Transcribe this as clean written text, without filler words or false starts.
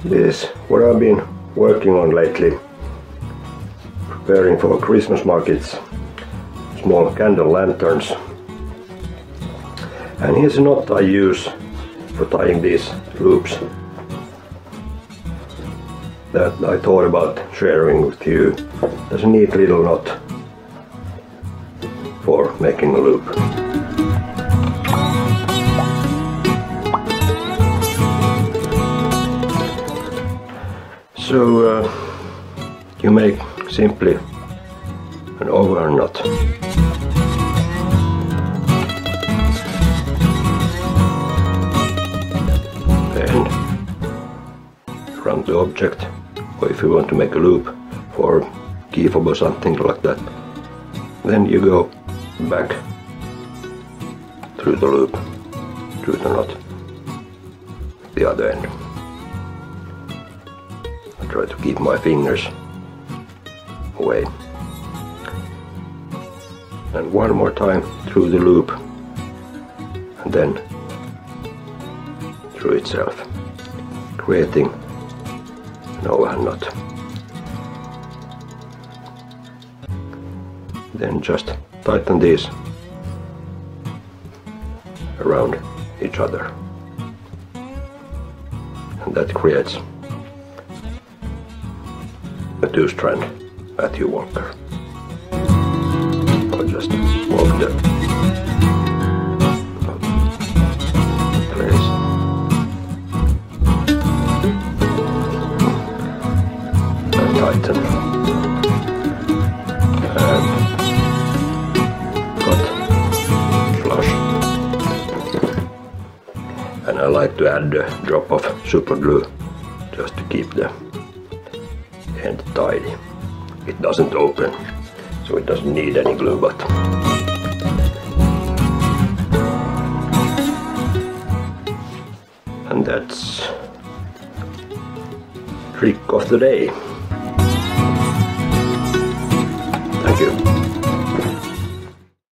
This is what I've been working on lately, preparing for Christmas markets, small candle lanterns. And here's a knot I use for tying these loops that I thought about sharing with you. There's a neat little knot for making a loop. So you make simply an overhand knot. And around the object, or if you want to make a loop for a key fob or something like that, then you go back through the loop, through the knot, the other end. I try to keep my fingers away. And one more time through the loop, and then through itself, creating an overhand knot. Then just tighten these around each other, and that creates a 2-strand Matthew Walker. I'll just walk the place. And tighten. And cut, flush. And I like to add a drop of super glue just to keep the end tidy. It doesn't open, so it doesn't need any glue, but and that's trick of the day. Thank you.